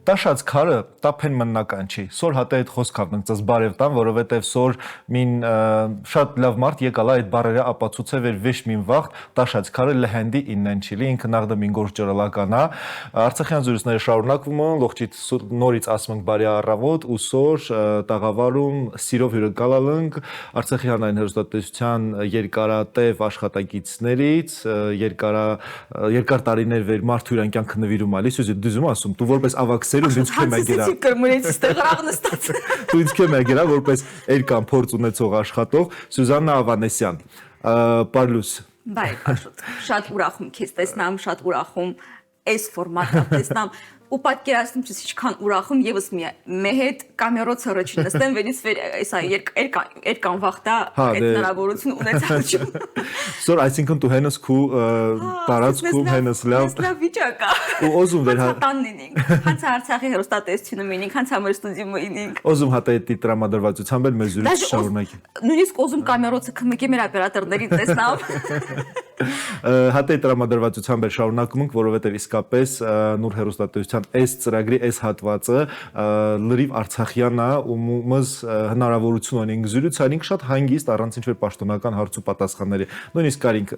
Տաշած քարը տափեն մնական չի։ Սոր հատե այդ խոսքավն ընկած բարև տան, որովհետև սոր մին շատ լավ մարդ եկալ այդ բարերը ապացուցե վեր վեշ մին վաղ տաշած քարը լեհենդի իննեն չիլի ինքը նախդը մին գոր ճրլականա Արցախյան զրույցները շարունակվում են լողջից նորից ասում ենք բարի առավոտ ու սոր տաղավարում սիրով հյուրը գալալնք Արցախյան այն հերոստատեսության երկարատև աշխատակիցներից երկար տարիներ վեր մարդ հյուրան կյանքը նվիրում ալիս ու դուզում ասում դու որպես ավակ սերունդ ինձ քեմ ագերա Դու ինձ քեմ ագերա որպես երկան փորձ ունեցող աշխատող Սյուզաննա Ավանեսյան Պարլուս Բայ շատ ուրախ եմ քեզ տեսնամ շատ ուրախ եմ այս ֆորմատը տեսնամ ու պատկերացնում ես ինչքան ուրախ եմ եւս մի հետ կամերոց հրոչին նստեմ վերից վեր այսա երկան վախտա այդ հնարավորություն ունեցա Սոր այսինքն դու հենս քու տարածքում հենս լավ վիճակա ու օզում վեր տաննինք հանց Արցախի հերոստատեսությունը մինենք հանց համար ստուդիում ինենք օզում հատա այդ տրամադրվածությամբ էլ մեզ զրույց շարունակի նույնիսկ օզում կամերոցը քմեկի մեր օպերատորներին տեսնամ Հատե տրամադրվածությամբ էլ շարունակում ենք որովհետև իսկապես նոր հերոստատեսության այս ծրագրի այս հատվածը լրիվ արցախյանա ու մզ հնարավորություն ունենք զրույց անենք շատ հանգիստ առանց ինչ-որ պաշտոնական հարց ու պատասխանների նույնիսկ կարինք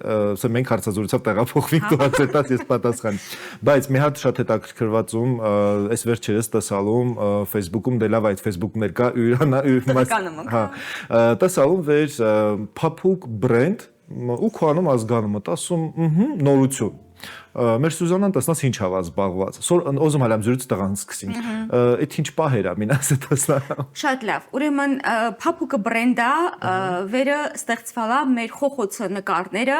մենք հարցազրույցով տեղափոխվենք դու հացետած ես պատասխան բայց մի հատ շատ հետաքրքրվածում այս վերջերս տեսալում Facebook-ում դե լավ այդ Facebook-ում ներկա հա տեսալում վեր փափուկ բրենդ ու քանում ազգանում ասում նորություն Մեր Սյուզանան տեսնաս ինչ հավազ զբաղված Սոր օզում հալամ զրույց տղան սկսենք Այդ ինչ պահեր է մին ասե տեսնա Շատ լավ ուրեմն փափուկը բրենդա վերը ստեղծվալա մեր խոխոցը նկարները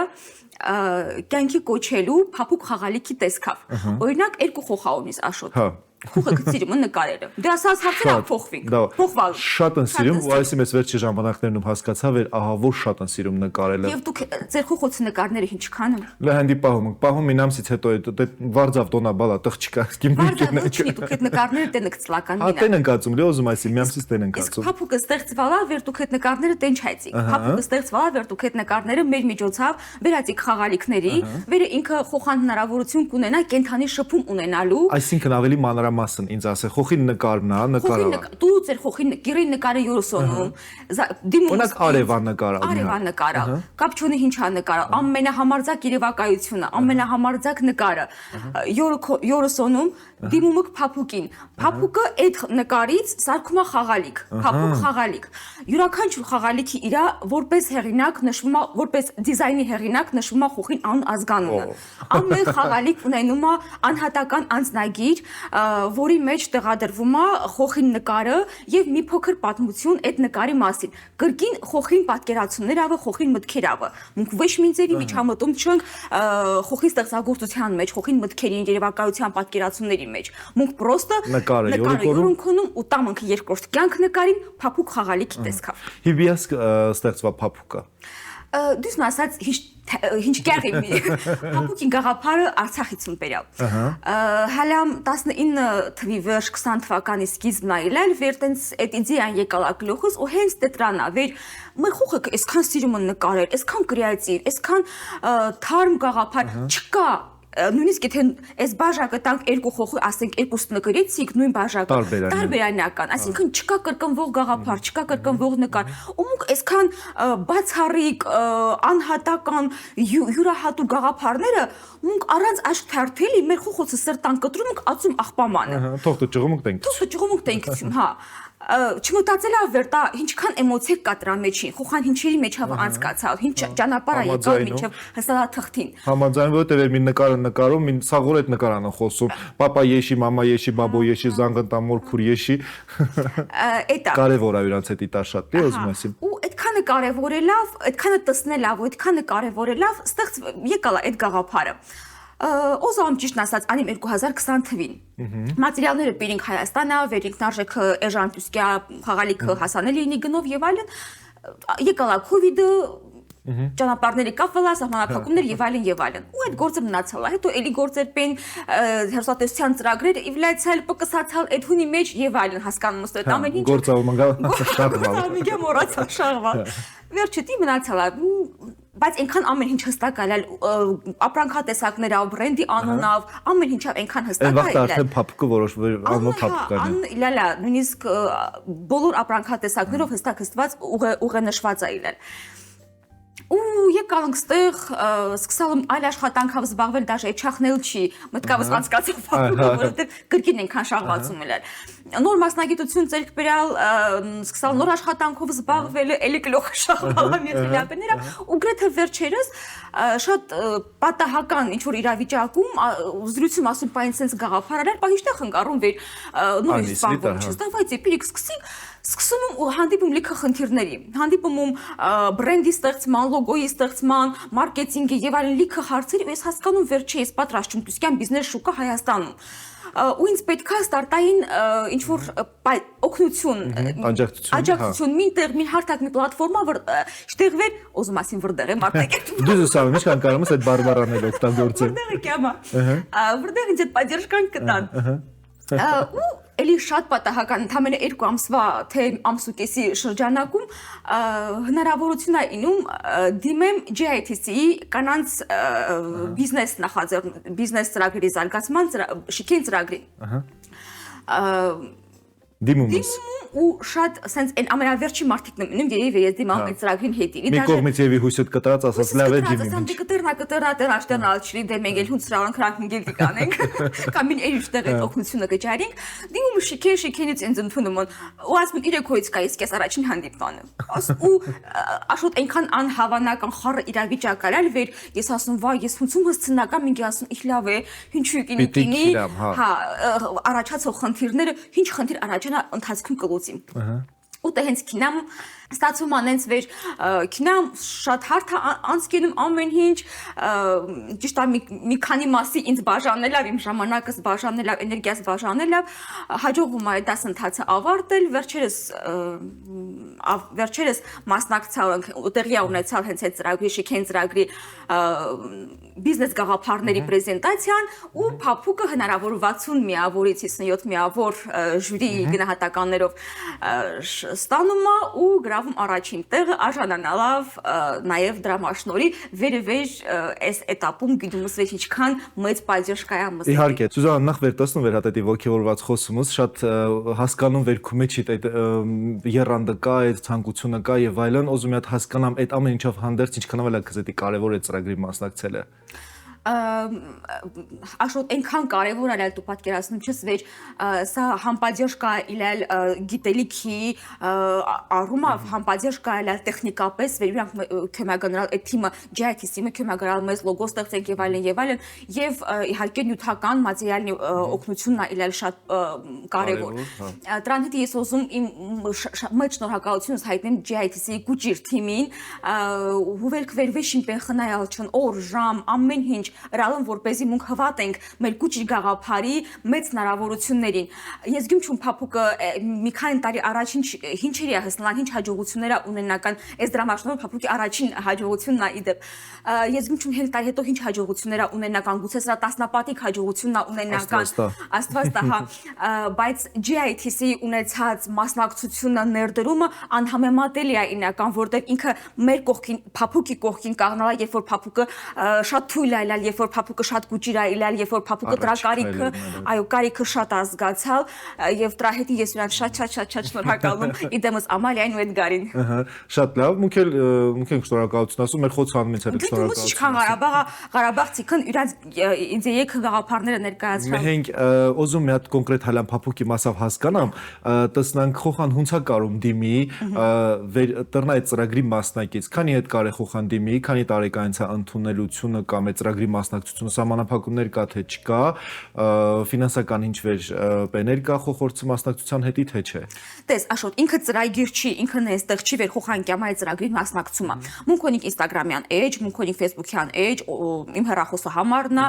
կյանքի կոչելու փափուկ խաղալիքի տեսքով Օրինակ երկու խոխ ունիս Աշոտ Խոխը գցիրում նկարերը Դե ասած հարցերը փոխվին Փոխվալ Շատ են սիրում ու այսի մեծ վերջի ժամանակներում հասկացա վեր ահա որ շատ են սիրում նկարելը Եվ դուք ձեր խոխոցի նկարները ինչքան են Լեհենդի պահում մինամսից հետո այդ վարձավ տոնա բալա տղճիկա Վարձավ դուք այդ նկարները տեն կծլական մինա Տեն ընկածում լի ուզում այսի մինամսից տեն ընկածում Փափուկը ստեղծվալա վեր դուք այդ նկարները տեն չայցիք Փափուկը ստեղծվալա վեր դուք այդ նկարները մեր միջոցով վերածիք խաղալիքների վերը ինքը խոխան հնարավորություն կունենա կենթանի շփում ունենալու Այսինքն ավելի մանրամասն ինձ ասե խոխի նկարն է նկարալա Դու ձեր խոխի գիրի նկարը յորոսոնում Օրինակ արևան նկարը Արևան նկարը կապ չունի ինչա նկարը ամենահամարձակ երևակայությունը ամենահամարձակ նկարը յորոսոնում դիմումք փափուկին փափուկը այդ նկարից սարքում է խաղալիք փափուկ խաղալիք յուրաքանչյուր խաղալիքի իր որպես հեղինակ նշվում է որպես դիզայնի հեղինակ նշվում է խոխին անուն ազգանունը ամեն խաղալիք ունենում է անհատական անձնագիր որի մեջ տեղադրվում է խոխին նկարը եւ մի փոքր պատմություն այդ նկարի մասին կրկին խոխին պատկերացումներ ավը խոխին մտքեր ավը մենք ոչ մինձերի միջամտում չենք խոխի ստեղծագործության մեջ խոխին մտքերի երևակայության պատկերացումների մեջ մենք պրոստը նկարը յորոնքոնում ու տամանք երկրորդ կյանք նկարին փափուկ խաղալիքի տեսքով Հիբիաս ստեղծվա փափուկը Դուս ասած ինչ կեղի մի Փափուկին գաղափարը Արցախից ըմպերյալ Հալամ 19 թվի վերջ 20 թվականի սկիզբն այլել վեր տենց այդ իդեան եկալա գլուխս ու հենց դետրանա վեր մեր խոխը այսքան սիրում են նկարել այսքան կրեատիվ այսքան թարմ գաղափար չկա նույնիսկ եթե այս բաժակը տանք երկու խոխի ասենք երկուսը նկարեցիք նույն բաժակը տարբերանական այսինքն չկա կրկնվող գաղափար չկա կրկնվող նկար ու մենք այսքան բացառիկ անհատական յուրահատուկ գաղափարները մենք առանց աչք թարթելի մեր խոխոցը սրտան կտրում ենք ածում աղբամանը թող դու ճղում ենք թող ճղում ենք հա չմտածելա վերտա ինչքան էմոցիա կա դրա մեջին խոխան ինչերի մեջ հավա անցկացալ ինչ ճանապարհ է եկալ մինչև հստա թղթին համաձայն որտեղ մի նկարը նկարում մի սաղոր այդ նկարանը խոսում պապա եշի մամա եշի բաբո եշի զանգընտամոր քուր եշի էտա կարևոր է իրանց հետ իտար շատ դի ուզում ասիմ ու այդքանը կարևորելավ այդքանը տեսնելավ ու այդքանը կարևորելավ ստեղծ եկալա այդ գաղափարը Օզամ ճիշտն ասած անիմ 2020 թվին մատերիալները բերինք Հայաստանա վերինք նարժեքը էժանտուսկյա խաղալիքը հասանել լինի գնով եւ այլն եկալա կովիդը ճանապարհների կապվելա սահմանափակումներ եւ այլն ու այդ գործը մնացալ է հետո էլի գործեր պեն հերոստատեսության ծրագրերը իվլայցալ պկսացալ այդ հունի մեջ եւ այլն հասկանում ըստ այդ ամեն ինչ գործավ մնալ շատ լավ մոռացա շաղվա վերջի մնացալ բայց այնքան ամեն ինչ հստակ է, ապրանքատեսակներով, բրենդի անունով, ամեն ինչով այնքան հստակ է։ Այն վաղ արդեն փափուկը որոշվել անոնց փափուկան է։ Լալա, նույնիսկ բոլոր ապրանքատեսակներով հստակ հստված ուղենշված է իրեն։ Ու եկանք ստեղ սկսալ այլ աշխատանքով զբաղվել, դաժե չախնել չի, մտքավս անցկացավ փափուկը, որովհետև կրկին այնքան շաղվածում էր։ Նոր մասնագիտություն ձեռք բերալ, սկսալ նոր աշխատանքով զբաղվել, էլի գլուխը շաղալ ամենախիլապները, ու գրեթե վերջերս շատ պատահական ինչ որ իրավիճակում զրույցում ասում պայն sense գաղափարներ, բա հիշտեղ ընկառում վեր նորից զբաղվում չստավայց էպիրիկ սկսում ու հանդիպում լիքը խնդիրների, հանդիպում բրենդի ստեղծման, լոգոյի ստեղծման, մարքեթինգի եւ այլն լիքը հարցերի, ու ես հասկանում վերջի ես պատրաստ չեմ դուսկյան բիզնես շուկա Հայաստանում։ Ու ինձ պետք է ստարտային ինչ որ օգնություն, աջակցություն, մինտեղ մի հարթակ մի պլատֆորմա, որ շտեղվեր, ուզում ասին որտեղ է մարտակետ։ Դու զուսամ, ինչ կան կարողս այդ բարբարանել օգտագործել։ Որտեղ է կյամա։ Որտեղ ինձ այդ պատերժկան կտան։ Ու էլի շատ պատահական ընդամենը 2 ամսվա թե ամսուկեսի շրջանակում հնարավորություն է ինում դիմեմ GITC-ի կանանց բիզնես ծրագրի զարգացման շքեն ծրագրի։ Դիմումս ու շատ sense այն ամենավերջի մարդիկն եմ ինում երևի ես դիմամ այդ ծրագրին հետի։ Մի կողմից եւի հույսդ կտրած ասած լավ է դիմում։ Ասամ կտրնա դեր աշտեն ալչրի դե մենք էլ հունց սրան քրանք մգել դիկանենք։ Կամ ին էջտեղ այդ օգնությունը կճարենք։ Դիմում շքենից ինձ ընդունում ու ասում իրեք հոյից կա իսկ ես առաջին հանդիպանը։ Ու աշոտ այնքան անհավանական խառը իրավիճակ արալ վեր ես ասում վայ ես հունցում հսցնական ինձ ասում իհ լավ է ինչու կինի հա առաջացող խնդիրները ինչ խնդիր առաջանա ընթացքում կլուծիմ։ Ու դե հենց քինամ ստացվում անենց վեր քինամ շատ հարթ անցկենում ամեն ինչ ճիշտ է մի քանի մասի ինձ բաժանելավ իմ ժամանակս բաժանելավ էներգիաս բաժանելավ հաջողվում է այդ դասընթացը ավարտել վերջերս մասնակցալ տեղի ունեցալ հենց այդ ծրագրի շքեն ծրագրի բիզնես գաղափարների պրեզենտացիան ու փափուկը հնարավոր 60 միավորից 57 միավոր ժյուրի գնահատականներով ստանում է ու գրավում առաջին տեղը արժանանալավ նաև դրամաշնորի վերևեր այս этаպում գիտումս վեր ինչքան մեծ պատժ կայա մսի։ Իհարկե, Սուզան նախ վերտասնում վեր հատետի ողջորված խոսումս շատ հասկանում վերքում էի այդ երանդը կա, այդ ցանկությունը կա եւ այլն, ուզում եմ հասկանամ այդ ամեն ինչով հանդերձ ինչքանով է քեզ էդի կարեւոր է ծրագրի մասնակցելը։ Աշոտ այնքան կարևոր է դու պատկերացնում չես վեր սա համապատասխան կա իլալ գիտելիքի առումով համապատասխան կա իլալ տեխնիկապես վեր իրանք կոմագանալ այդ թիմը GITC-ը կոմագանալ մեզ լոգո ստեղծենք եւ այլն եւ իհարկե նյութական մատերիալի օգնությունն է իլալ շատ կարևոր դրան հետ ես ուզում իմ մեծ շնորհակալությունս հայտնեմ GITC-ի գուճիր թիմին հուվելք վերվեշին պենխնայալ չն օր ժամ ամեն ինչ Ռալն որպեսզի մենք հավատենք մեր գուճի գաղափարի մեծ հնարավորություններին։ Ես գյում չում փափուկը մի քանի տարի առաջ ինչերի է հասնալան, ինչ հաջողություններ ունենական, այս դրամաշնորհ փափուկի առաջին հաջողությունն է իդեպ։ Ես գյում չում հենց տարի հետո ինչ հաջողություններ ունենական, գուցե սա տասնապատիկ հաջողությունն է ունենական։ Աստված տա, հա, բայց GITC-ի ունեցած մասնակցությունը ներդրումը անհամեմատելի է ինական, որտեղ ինքը մեր կողքին փափուկի կողքին կանգնալա, երբ որ փափուկը շատ թույլ է երբ որ փափուկը շատ գուճիր է իլալ, երբ որ փափուկը դրա կարիքը, այո, կարիքը շատ ազգացալ եւ դրա հետ ես նրան շատ շնորհակալում իդեմս Ամալիային ու Էդգարին։ Շատ լավ, մուքեն շնորհակալություն ասում, մեր խոցանումից էլ շնորհակալություն։ Ինչքան Ղարաբաղցիքն իրանց ինձ եկը գաղափարները ներկայացրան։ Մենք ուզում մի հատ կոնկրետ հալան փափուկի մասով հասկանամ, տեսնանք խոխան հունցա կարում դիմի, տրնա այդ ծրագրի մասնակից, քանի հետ կարե խոխան դիմի, քանի տարեկանից է ընդունելությունը կամ այդ ծրագրի մասնակցությունը սահմանափակումներ կա թե չկա, ֆինանսական ինչ վեր բեներ կա խոխորձի մասնակցության հետի թե չէ։ Տես, Աշոտ, ինքը ծրագիր չի, ինքը այստեղ չի վեր խոխանկյամ այդ ծրագրի մասնակցումը։ Մունքոնիկ Instagram-յան էջ, մունքոնիկ Facebook-յան էջ, իմ հեռախոսը համարն է,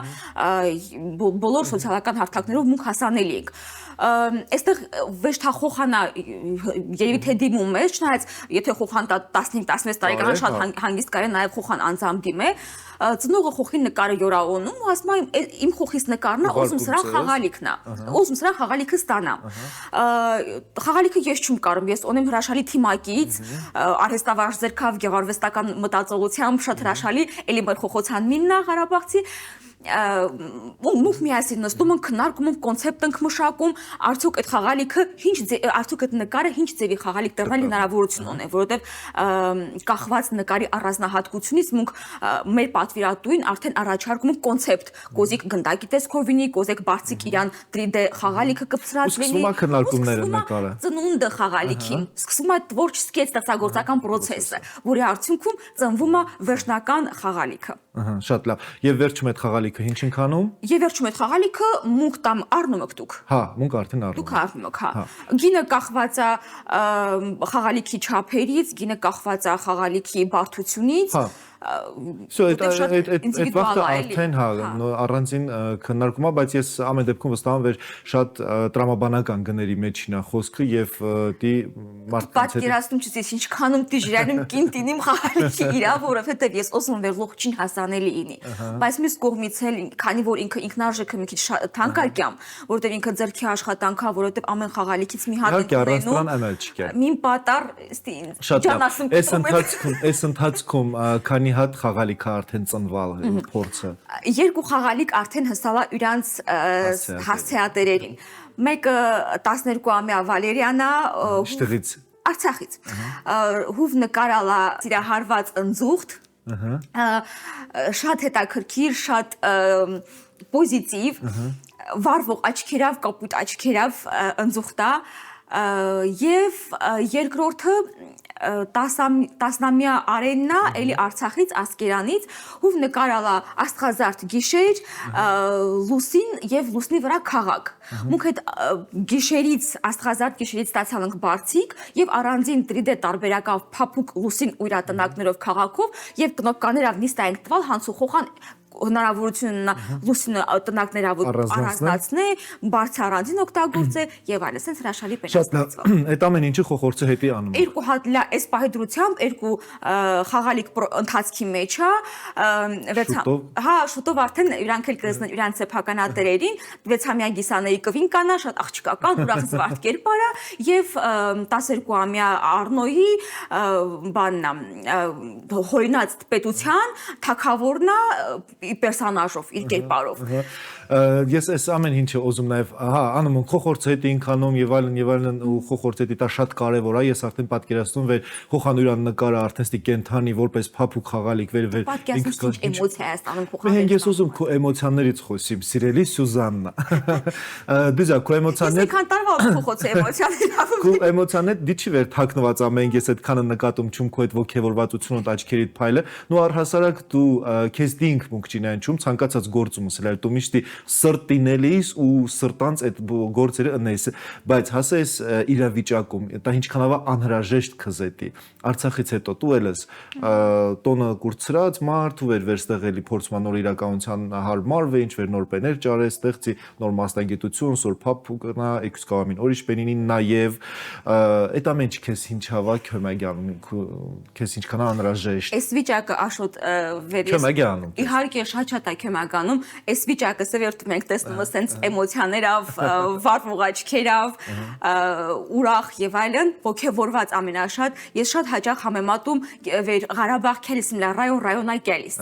բոլոր սոցիալական հարթակներով մունք հասանելի ենք։ Այստեղ վեշտա խոխանա երևի թե դիմում է, չնայած եթե խոխան 15-16 տարեկան շատ հանգիստ կարի նաև խոխան անձամբ դիմե, ծնողը խոխին նկարը նկարը յորաոնում ու ասում եմ իմ խոխից նկարն է, ուզում սրա խաղալիքն է, ուզում սրա խաղալիքը ստանամ։ Խաղալիքը ես չում կարում, ես ունեմ հրաշալի թիմակից, արհեստավարժ ձեռքով գեղարվեստական մտածողությամբ շատ հրաշալի, էլի մեր խոխոցան միննա Ղարաբաղցի ու միասին նստում ենք քննարկում ենք կոնցեպտ ենք մշակում արդյոք այդ խաղալիքը արդյոք այդ նկարը ինչ ձևի խաղալիք դառնալ հնարավորություն ունի որովհետև կախված նկարի առանձնահատկությունից մենք մեր պատվիրատուին արդեն առաջարկում ենք կոնցեպտ կոզիկ գնդակի տեսքով լինի կոզիկ բարձիկ իրան 3D խաղալիքը կպսրած լինի սկսում է քննարկումները նկարը ծնունդը խաղալիքին սկսում է տворческий ստեղծագործական process-ը որի արդյունքում ծնվում է վերջնական խաղալիքը շատ լավ եւ վերջում այդ խաղալիքը ինչ ենք անում եւ վերջում այդ խաղալիքը մունք տամ առնում եք դուք հա մունք արդեն առնում դուք առնում եք հա գինը կախված է խաղալիքի չափերից գինը կախված է խաղալիքի բարդությունից Всё այդ վաղը արդեն հա առանձին քննարկում է բայց ես ամեն դեպքում վստահ եմ որ շատ տրամաբանական գների մեջին է խոսքը եւ դի մարդկանց հետ պատկերացնում չես ինչքանում դիժրանում կինտինիմ խաղալիքի իրա որովհետեւ ես ոսում եմ որ լողջին հասանելի ինի բայց մյուս կողմից էլ քանի որ ինքը ինքնարժեքը մի քիչ թանկարքյամ որովհետեւ ինքը ձեռքի աշխատանք է որովհետեւ ամեն խաղալիքից մի հատ մին պատար ջանասում այս ընթացքում քանի հատ խաղալիք արդեն ծնվել փորձը երկու խաղալիք արդեն հսալա իրանց հասցեատերերին մեկը 12-ամյա Վալերիանա Շտեղից Արցախից հուվ նկարալա ծիրահարված ընձուղտ շատ հետաքրքիր շատ պոզիտիվ վարվող աչքերով կապույտ աչքերով ընձուղտա եւ երկրորդը 10-ամյա Արեննա էլի Արցախից Ասկերանից հուվ նկարալա աստղազարդ գիշեր լուսին եւ լուսնի վրա քաղաք մուք այդ գիշերից աստղազարդ գիշերից ստացալ ենք բարձիկ եւ առանձին 3D տարբերակով փափուկ լուսին ու իր տնակներով քաղաքով եւ կնոկաներով նիստա ենք տվալ հանցուխոխան հնարավորությունն լուսինը տնակներով առանձնացնե, բարձր առանձին օգտագործե եւ այլն, այսպես հրաշալի պենասացված։ Այդ ամեն ինչը խոխորձը հետի անում։ Երկու հատ այս պահի դրությամբ երկու խաղալիք ընթացքի մեջ հա, շուտով արդեն իրանք էլ կգտնեն իրանք սեփականատերերին 6-ամյա Գիսանեի կվին կանա, շատ աղջկական, ուրախ զվարթ կերպարա եւ 12-ամյա Արնոյի բաննա հորինած պետության թակավորնա պերսոնաժով իր կերպարով ես այս ամեն ինչը ուզում նաև հա անում եմ խոխորձը հետ ինքանում եւ այլն ու խոխորձը դա շատ կարեւոր է ես արդեն պատկերացնում որ խոխանուրան նկարը արդեն ստի կենթանի որպես փափուկ խաղալիք վեր ինքը էմոցիա է ստանում խոխանուրը մենք ես ուզում քո էմոցիաներից խոսիմ սիրելի Սյուզաննա դիզա քո էմոցիաները ես քան տարվա խոխոցը էմոցիաներով քո էմոցիաները դի չի վեր թաքնված ամեն ես այդքանը նկատում չում քո այդ ողքեվորվածությունդ աչքերիդ փայլը նու առհասարակ դու քեզ դինք մուկչինանչում ցանկացած գործում սել դու միշտ սրտինելիս ու սրտանց այդ գործերը ընես բայց հասես իրավիճակում դա ինչքանով անհրաժեշտ քզետի Արցախից հետո դու ելես տոնը կուրծրած մարդ ու վերստեղելի փորձման նոր իրականության հարմարվե ինչ վեր նոր բեներ ճարես ստեղծի նոր մասնագիտություն սոր փափուկնա էքսկավամին ուրիշ բենինին նաև այդ ամեն ինչ քեզ ինչ հավաք հմագյանում քեզ ինչքան անհրաժեշտ այս վիճակը աշոտ վերես իհարկե շատ հմագանում այս վիճակը սերտ մենք տեսնում ենք sense էմոցիաներով վարվող աչքերով ուրախ եւ այլն ոգեվորված ամենաշատ ես շատ հաճախ համեմատում վեր Ղարաբաղ քելիս միլա ռայոնայ կելիս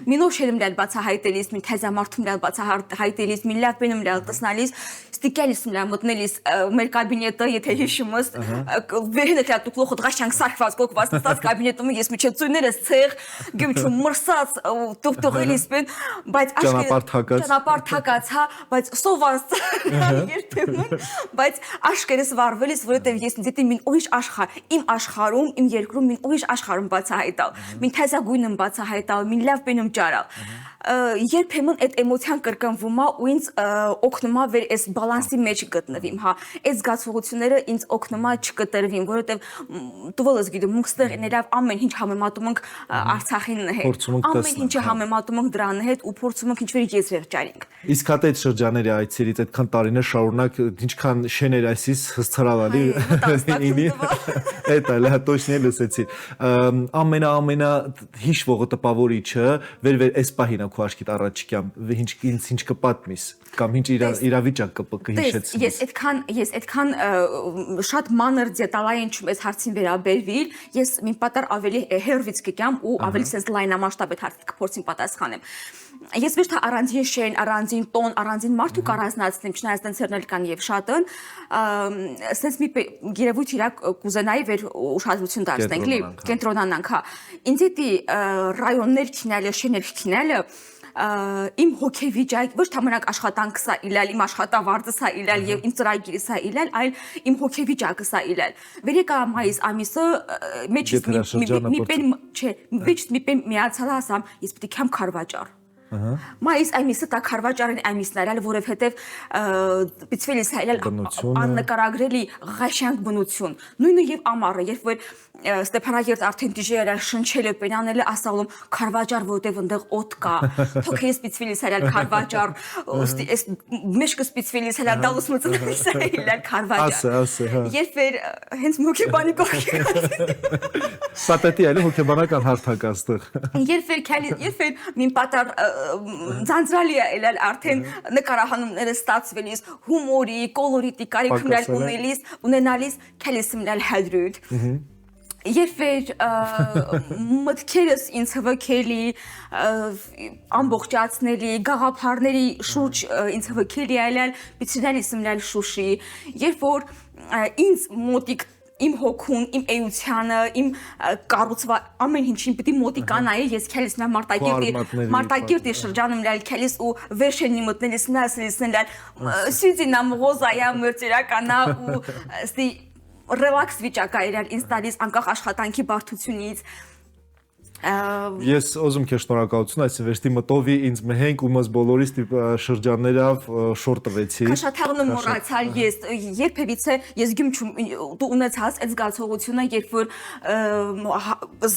մինով շելում լալ բացահայտելիս մի թեզամարտում լալ բացահայտելիս մի լավ բենում լալ տեսնալիս ստիկելիս միլա մտնելիս մեր կաբինետը եթե հիշում ես վերհենը դրա դուք լոխ դրաշանք սարքված կոկված ստաց կաբինետում ես միջի ծույներս ցեղ գյումչում մրսած տուղտուղելիս բեն բայց ճանապարհ հա բայց սովաս երբեմն բայց աշկերս վարվելիս որովհետև ես դիտի մին ուրիշ աշխարհ իմ աշխարհում իմ երկրում մին ուրիշ աշխարհում բացահայտալ մին թեզագույնն բացահայտալ մին լավ բենում ճարալ երբեմն այդ էմոցիան կրկնվում է ու ինձ օգնում է վեր այս բալանսի մեջ գտնվիմ, հա, այդ զգացողությունները ինձ օգնում է չկտրվին, որովհետև դուվոլս գիտում, մենք ստեղ ներավ ամեն ինչ համեմատում ենք Արցախին հետ, ամեն ինչը համեմատում ենք դրան հետ ու փորձում ենք ինչ-որ եզրեր ճարենք։ Իսկ հա այդ շրջաների այցերից այդքան տարիներ շարունակ ինչքան շեներ այսիս հսցրավալի ինի այդ այլ հա точно լսեցի ամենա հիշվողը տպավորիչը վեր այս պահին է քո աչքիդ առաջիկյամ ինչ կպատմիս կամ ինչ իրավիճակ կհիշեցնես ես այդքան շատ մանր դետալային չեմ այս հարցին վերաբերվել ես մի պատար ավելի հերվից կգամ ու ավելի sense լայնամասշտաբ այդ հարցին կփորձեմ պատասխանել ես ոչ թե առանձին շեն, առանձին տոն, առանձին մարդու կառանձնացնեմ, չնայած տենցերներ կան եւ շատն, sense մի գիրևույթ իրակ կուզենայի վեր ուշադրություն դարձնենք, լի կենտրոնանանք, հա։ Ինձ էդի ռայոններ քինալը, շեներ քինալը իմ հոգեվիճակ ոչ թե մենակ աշխատանքս է իլալ, իմ աշխատավարձս է իլալ եւ իմ ծրագիրս է իլալ, այլ իմ հոգեվիճակս է իլալ։ Վերեկա մայիս ամիսը մեջից մի պեն միացալ ասամ, ես պիտի կամ քարվաճար։ Մայիս ամիսը դա քարվաճարին ամիսն էր, որովհետև պիտվելիս հայել աննկարագրելի ղաշյանք բնություն։ Նույնը եւ ամառը, երբ որ Ստեփանագերտ արդեն դիժերը շնչել է պենանել ասալում քարվաճար, որտեղ այնտեղ օդ կա։ Թոք ես պիտվելիս հայել քարվաճար, այս մեջքը պիտվելիս հայել դալուս մծնելիս հայել քարվաճար։ Երբ որ հենց մոքեբանի կողքի Պատետի այլ հոգեբանական հարթակ աստեղ։ Երբ որ մին պատար ձանձրալի է ելալ արդեն նկարահանումները ստացվելիս հումորի, կոլորիտի կարիք ունենալիս քելիսմնալ հադրուդ Երբ որ մտքերս ինձ հվքելի ամբողջացնելի գաղափարների շուրջ ինձ հվքելի այլալ պիցրիդալիսմնալ շուշի երբ որ ինձ մոտիկ իմ հոգուն, իմ էությանը, իմ կառուցվա ամեն ինչին պիտի մոտիկանայի ես քելիս նա մարտակերտի շրջանում լալ քելիս ու վերջենի մտնելիս նասլիսնել սյուդինա մոզայա մերտիրականա ու ստի ռելաքս վիճակա իրար ինձ տալիս անկախ աշխատանքի բարդությունից Ես ուզում քեզ շնորհակալություն այս վերստի մտովի ինձ մեհենք ու մս բոլորիս շրջաններով շոր տվեցի Քաշաթաղնը մոռացալ ես երբևիցե ես գյում դու ունեցած այդ զգացողությունը երբ որ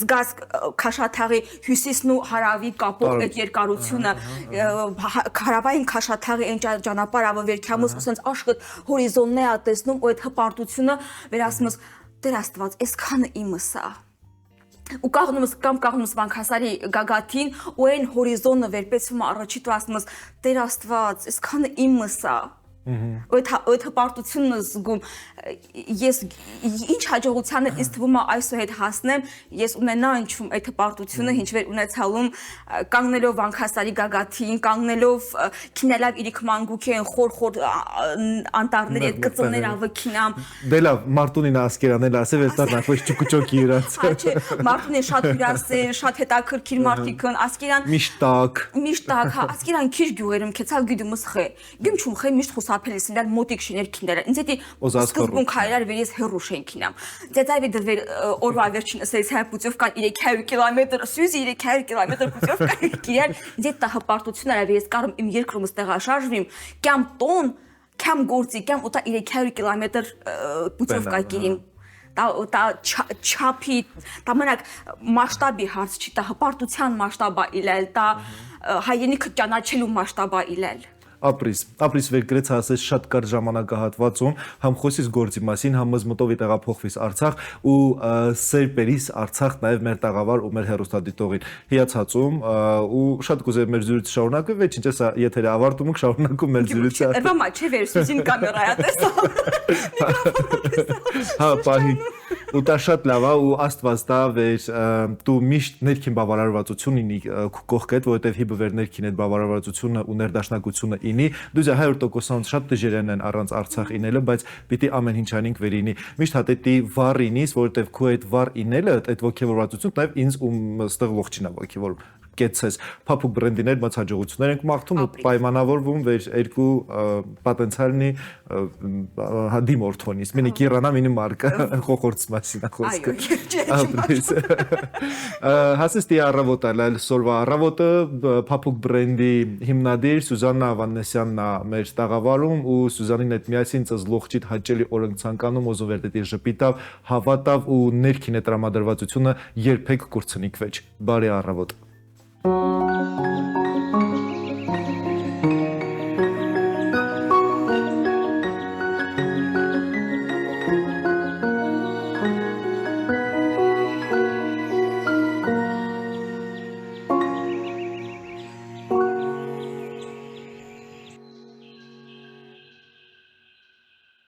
զգաս քաշաթաղի հյուսիսն ու հարավի կապող այդ երկարությունը հարավային քաշաթաղի այն ճանապարհը վերքամուս ասենց աշխատ հորիզոնն է տեսնում ու այդ հպարտությունը վերասմս Տեր Աստված այսքանը իմս է ու կաղնումս վանքասարի գագաթին ու այն հորիզոնը վերպեցվում առաջի տասմս Տեր Աստված այսքանը իմս է Այդ հպարտությունն զգում ես ինչ հաջողության ինձ թվում է այսուհետ հասնեմ ես ունենա ինչում այդ հպարտությունը ինչ որ ունեցալում կանգնելով վանքասարի գագաթին կանգնելով քինելով իրիք մանգուկեն խոր անտառների այդ կծները ավքինամ Դե լավ Մարտունին ասկերանել ասել ես դա ոչ ճուկուճոկի իրաց Չէ Մարտունին շատ հյուրասեր շատ հետաքրքիր մարդիկն ասկերան միշտ հա ասկերան քիչ գյուղերում քեցալ գյդումս խե գյում խե միշտ խուսափելիսինել մոտիկ շիներ քիները ինձ էդի սկզբունք հայրար վերես հերու շենքինամ ձեծայվի դվեր օրվա վերջին ասես հայ պուծովկան 300 կիլոմետր սյուզի 300 կիլոմետր պուծովկան կիրան ձետ տա հպարտություն արա վերես կարում իմ երկրումս տեղաշարժվիմ կամ տոն կամ գործի կամ ուտա 300 կիլոմետր պուծովկա կիրին դա չափի դա մենակ մասշտաբի հարց չի դա հպարտության մասշտաբա իլել դա հայրենիքը ճանաչելու մասշտաբա իլել Ապրիս վերգրեց ասես շատ կարճ ժամանակահատվածում համ խոսիս գործի մասին, համ մտովի տեղափոխվիս Արցախ ու սերպերիս Արցախ նաև մեր տաղավար ու մեր հեռուստադիտողին հիացածում ու շատ կուզեի մեր զրույցը շարունակել, ոչ ինչ էսա եթերը ավարտում ենք շարունակում մեր զրույցը։ Երբեմն չէ վերսուսին կամերայա տեսա։ Հա, պահի ու դա շատ լավ է ու Աստված տա վեր դու միշտ ներքին բավարարվածություն ունի կողքդ, որովհետև հիբը վեր ներքին այդ բավարարվածությունը ու ներդաշնակությունը ինի, դու 100%-ից շատ դժերեն են առանց Արցախ ինելը, բայց պիտի ամեն ինչ անինք վեր ինի։ Միշտ հատետի վառ ինիս, որովհետև քո այդ վառ ինելը, այդ ողջավորվածությունը նաև ինձ ու ստեղ ողջինա ողջավորում։ կեցես փափուկ բրենդիներ մած հաջողություններ ենք մաղթում ու պայմանավորվում վեր երկու պոտենցիալնի դիմորդոնից մինի կիրանա մինի մարկա խոխորձ մասին խոսքը հասես դի առավոտալ այլ սորվա առավոտը փափուկ բրենդի հիմնադիր Սուզաննա Ավանեսյանն է մեր տաղավարում ու Սուզանին այդ միասին ծզլողջիտ հաճելի օրենք ցանկանում ոզով վերդետի ժպիտավ հավատավ ու ներքին է տրամադրվածությունը երբեք կուրցնիք վեճ բարի առավոտ